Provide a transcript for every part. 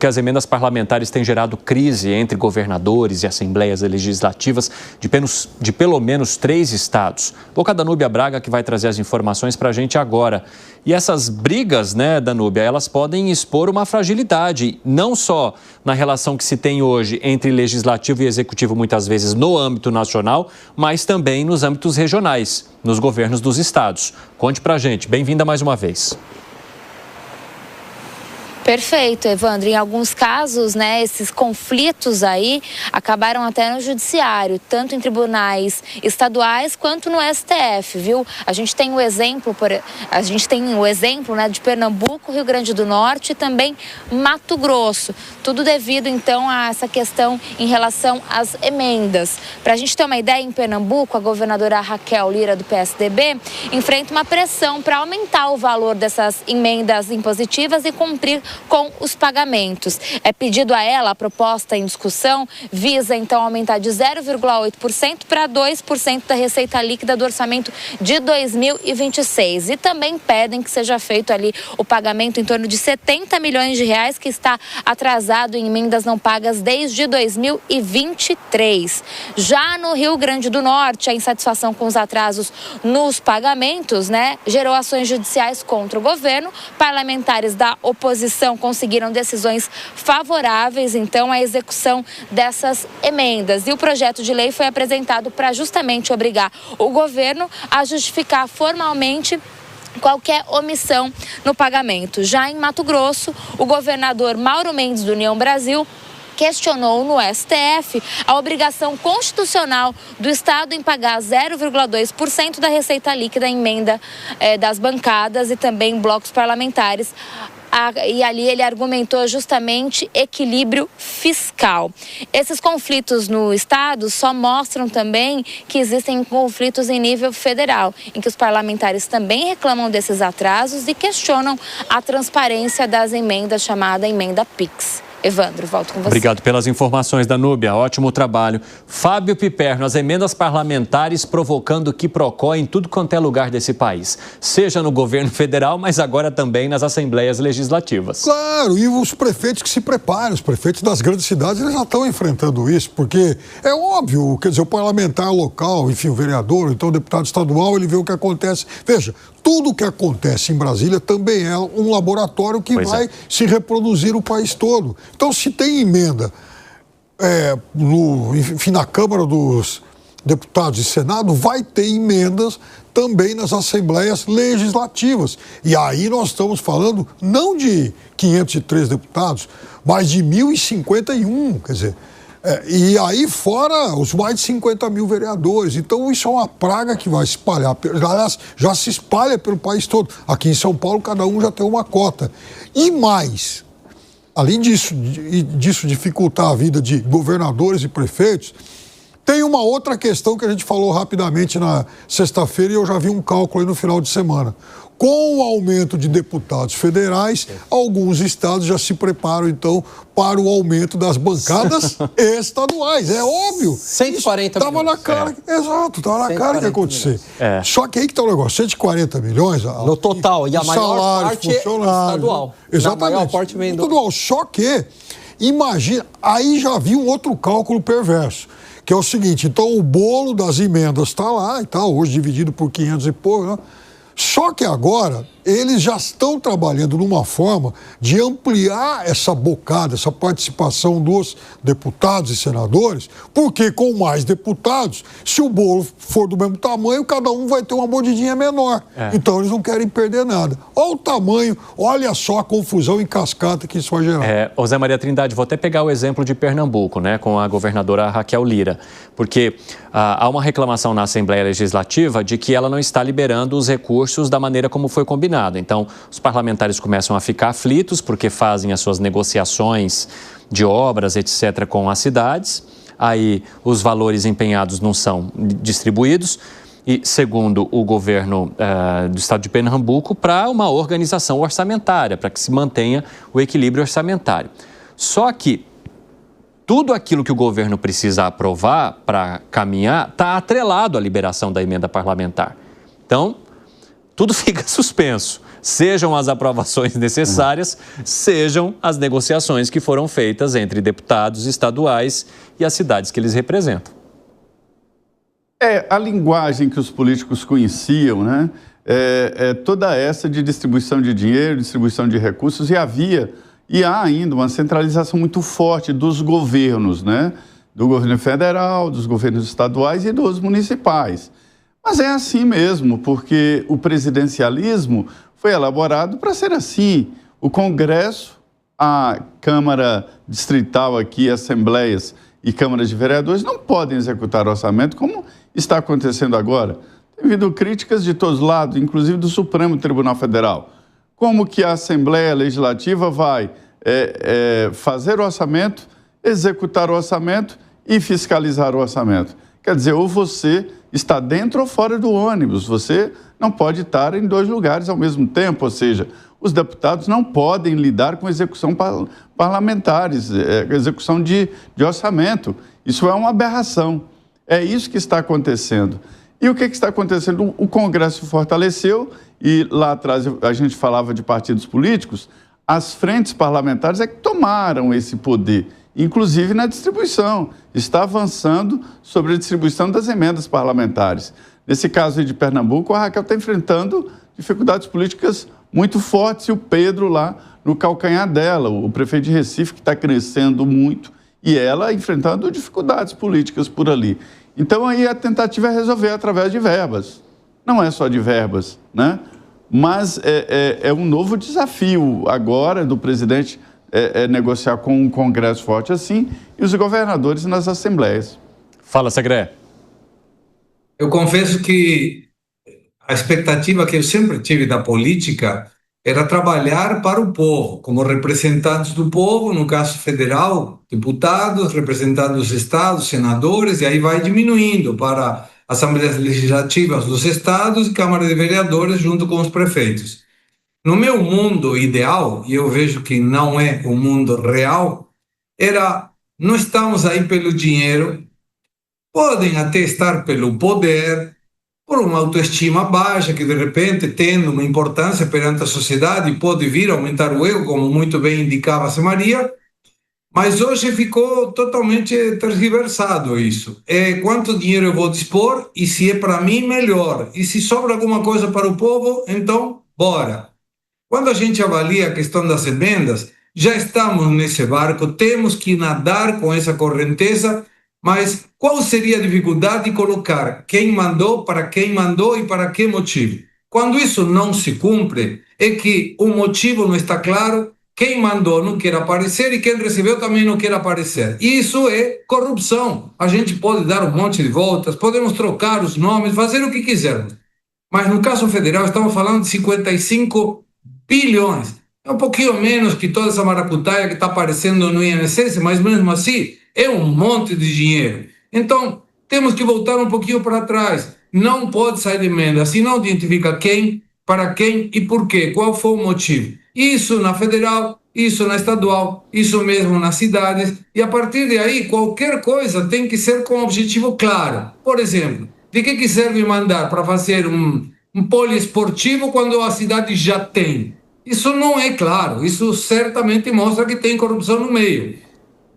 Que as emendas parlamentares têm gerado crise entre governadores e assembleias legislativas de pelo menos 3 estados. Boca Danúbia Braga que vai trazer as informações para a gente agora. E essas brigas, né, Danúbia, elas podem expor uma fragilidade, não só na relação que se tem hoje entre legislativo e executivo, muitas vezes no âmbito nacional, mas também nos âmbitos regionais, nos governos dos estados. Conte para a gente. Bem-vinda mais uma vez. Perfeito, Evandro. Em alguns casos, né, esses conflitos aí acabaram até no judiciário, tanto em tribunais estaduais quanto no STF, viu? A gente tem o exemplo, né, de Pernambuco, Rio Grande do Norte e também Mato Grosso. Tudo devido, então, a essa questão em relação às emendas. Para a gente ter uma ideia, em Pernambuco, a governadora Raquel Lira, do PSDB, enfrenta uma pressão para aumentar o valor dessas emendas impositivas e cumprir com os pagamentos. É pedido a ela, a proposta em discussão visa então aumentar de 0,8% para 2% da receita líquida do orçamento de 2026. E também pedem que seja feito ali o pagamento em torno de 70 milhões de reais que está atrasado em emendas não pagas desde 2023. Já no Rio Grande do Norte, a insatisfação com os atrasos nos pagamentos, né, gerou ações judiciais contra o governo. Parlamentares da oposição conseguiram decisões favoráveis, então, à execução dessas emendas. E o projeto de lei foi apresentado para justamente obrigar o governo a justificar formalmente qualquer omissão no pagamento. Já em Mato Grosso, o governador Mauro Mendes, do União Brasil, questionou no STF a obrigação constitucional do Estado em pagar 0,2% da receita líquida em emenda das bancadas e também blocos parlamentares. E ali ele argumentou justamente equilíbrio fiscal. Esses conflitos no Estado só mostram também que existem conflitos em nível federal, em que os parlamentares também reclamam desses atrasos e questionam a transparência das emendas, chamada emenda PIX. Evandro, volto com você. Obrigado pelas informações, Danúbia. Ótimo trabalho. Fábio Piperno, as emendas parlamentares provocando quiprocó em tudo quanto é lugar desse país. Seja no governo federal, mas agora também nas assembleias legislativas. Claro, e os prefeitos que se preparem, os prefeitos das grandes cidades, eles já estão enfrentando isso, porque é óbvio, quer dizer, o parlamentar local, enfim, o vereador, então o deputado estadual, ele vê o que acontece. Veja, tudo o que acontece em Brasília também é um laboratório que vai se reproduzir o país todo. Então, se tem emenda na Câmara dos Deputados e Senado, vai ter emendas também nas assembleias legislativas. E aí nós estamos falando não de 503 deputados, mas de 1.051, quer dizer... e aí fora os mais de 50 mil vereadores. Então isso é uma praga que vai espalhar. Aliás, já se espalha pelo país todo. Aqui em São Paulo, cada um já tem uma cota. E mais, além disso dificultar a vida de governadores e prefeitos, tem uma outra questão que a gente falou rapidamente na sexta-feira e eu já vi um cálculo aí no final de semana. Com o aumento de deputados federais, alguns estados já se preparam, então, para o aumento das bancadas estaduais. É óbvio. 140 milhões. Estava na cara. Exato, estava na cara que ia acontecer. Só que aí que está o negócio. 140 milhões... No total. E a maior parte é estadual. Exatamente. A maior parte vem do... Estadual. Só que, imagina, aí já vi um outro cálculo perverso, que é o seguinte, então o bolo das emendas está lá e tal, hoje dividido por 500 e pouco, né? Só que agora eles já estão trabalhando numa forma de ampliar essa bocada, essa participação dos deputados e senadores, porque com mais deputados, se o bolo for do mesmo tamanho, cada um vai ter uma mordidinha menor. Então eles não querem perder nada. Olha o tamanho, olha só a confusão em cascata que isso vai gerar. José Maria Trindade, vou até pegar o exemplo de Pernambuco, né, com a governadora Raquel Lira, porque há uma reclamação na Assembleia Legislativa de que ela não está liberando os recursos da maneira como foi combinado. Então, os parlamentares começam a ficar aflitos porque fazem as suas negociações de obras, etc., com as cidades. Aí, os valores empenhados não são distribuídos. E, segundo o governo do estado de Pernambuco, para uma organização orçamentária, para que se mantenha o equilíbrio orçamentário. Só que tudo aquilo que o governo precisa aprovar para caminhar está atrelado à liberação da emenda parlamentar. Então, tudo fica suspenso. sejam as aprovações necessárias, sejam as negociações que foram feitas entre deputados estaduais e as cidades que eles representam. A linguagem que os políticos conheciam, né? Toda essa de distribuição de dinheiro, distribuição de recursos, e há ainda uma centralização muito forte dos governos, né? Do governo federal, dos governos estaduais e dos municipais. Mas é assim mesmo, porque o presidencialismo foi elaborado para ser assim. O Congresso, a Câmara Distrital aqui, assembleias e câmaras de vereadores não podem executar o orçamento como está acontecendo agora. Tem havido críticas de todos os lados, inclusive do Supremo Tribunal Federal. Como que a Assembleia Legislativa vai fazer o orçamento, executar o orçamento e fiscalizar o orçamento? Quer dizer, ou você está dentro ou fora do ônibus, você não pode estar em dois lugares ao mesmo tempo, ou seja, os deputados não podem lidar com execução parlamentares, execução de orçamento. Isso é uma aberração. É isso que está acontecendo. E o que está acontecendo? O Congresso fortaleceu, e lá atrás a gente falava de partidos políticos, as frentes parlamentares é que tomaram esse poder, inclusive na distribuição. Está avançando sobre a distribuição das emendas parlamentares. Nesse caso aí de Pernambuco, a Raquel está enfrentando dificuldades políticas muito fortes, e o Pedro lá no calcanhar dela, o prefeito de Recife, que está crescendo muito, e ela enfrentando dificuldades políticas por ali. Então, aí a tentativa é resolver através de verbas. Não é só de verbas, né? Mas é um novo desafio agora do presidente negociar com um Congresso forte assim e os governadores nas assembleias. Fala, Segré. Eu confesso que a expectativa que eu sempre tive da política era trabalhar para o povo, como representantes do povo, no caso federal, deputados, representantes dos estados, senadores, e aí vai diminuindo para assembleias legislativas dos estados e Câmara de Vereadores junto com os prefeitos. No meu mundo ideal, e eu vejo que não é o mundo real, não estamos aí pelo dinheiro, podem até estar pelo poder, por uma autoestima baixa, que de repente, tendo uma importância perante a sociedade, pode vir a aumentar o ego, como muito bem indicava a Maria, mas hoje ficou totalmente tergiversado isso. Quanto dinheiro eu vou dispor, e se é para mim, melhor. E se sobra alguma coisa para o povo, então, bora. Quando a gente avalia a questão das emendas, já estamos nesse barco, temos que nadar com essa correnteza. Mas qual seria a dificuldade de colocar quem mandou e para que motivo? Quando isso não se cumpre, é que o motivo não está claro, quem mandou não quer aparecer e quem recebeu também não quer aparecer. Isso é corrupção. A gente pode dar um monte de voltas, podemos trocar os nomes, fazer o que quisermos. Mas no caso federal estamos falando de 55 bilhões. É um pouquinho menos que toda essa maracutaia que está aparecendo no INSS, mas mesmo assim é um monte de dinheiro. Então, temos que voltar um pouquinho para trás. Não pode sair de emenda se não identifica quem, para quem e por quê, qual foi o motivo. Isso na federal, isso na estadual, isso mesmo nas cidades. E a partir de aí, qualquer coisa tem que ser com um objetivo claro. Por exemplo, de que serve mandar para fazer um poliesportivo quando a cidade já tem? Isso não é claro. Isso certamente mostra que tem corrupção no meio.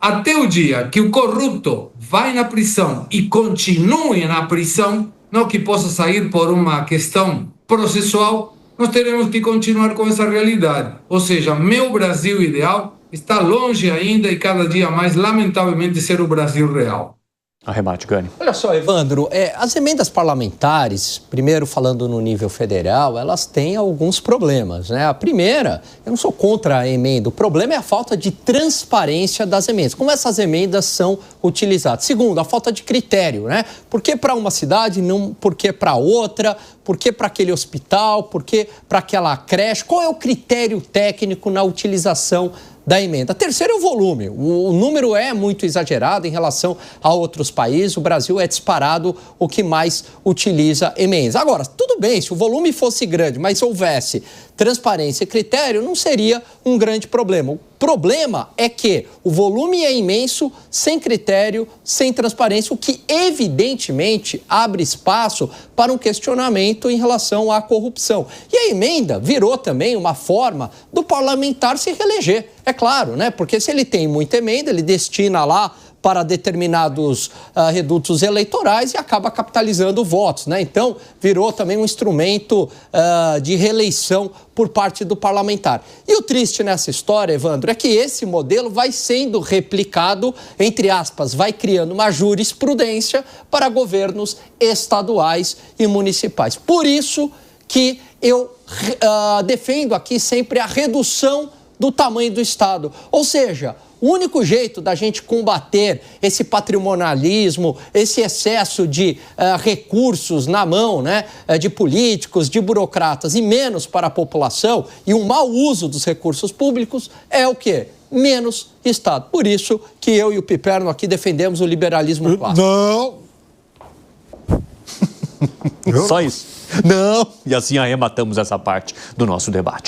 Até o dia que o corrupto vai na prisão e continue na prisão, não que possa sair por uma questão processual, nós teremos que continuar com essa realidade. Ou seja, meu Brasil ideal está longe ainda e cada dia mais, lamentavelmente, de ser o Brasil real. Arremate, Gani. Olha só, Evandro, as emendas parlamentares, primeiro falando no nível federal, elas têm alguns problemas, né? A primeira, eu não sou contra a emenda, o problema é a falta de transparência das emendas, como essas emendas são utilizadas. Segundo, a falta de critério, né? Por que para uma cidade, não por que para outra, por que para aquele hospital, por que para aquela creche, qual é o critério técnico na utilização da emenda? Terceiro é o volume. O número é muito exagerado em relação a outros países. O Brasil é disparado o que mais utiliza emendas. Agora, tudo bem, se o volume fosse grande, mas houvesse transparência e critério, não seria um grande problema. O problema é que o volume é imenso, sem critério, sem transparência, o que evidentemente abre espaço para um questionamento em relação à corrupção. E a emenda virou também uma forma do parlamentar se reeleger. É claro, né? Porque se ele tem muita emenda, ele destina lá para determinados redutos eleitorais e acaba capitalizando votos, né? Então, virou também um instrumento de reeleição por parte do parlamentar. E o triste nessa história, Evandro, é que esse modelo vai sendo replicado, entre aspas, vai criando uma jurisprudência para governos estaduais e municipais. Por isso que eu defendo aqui sempre a redução do tamanho do Estado. Ou seja, o único jeito da gente combater esse patrimonialismo, esse excesso de recursos na mão, né, de políticos, de burocratas e menos para a população e um mau uso dos recursos públicos é o quê? Menos Estado. Por isso que eu e o Piperno aqui defendemos o liberalismo clássico. Não! Só isso. Não! E assim arrematamos essa parte do nosso debate.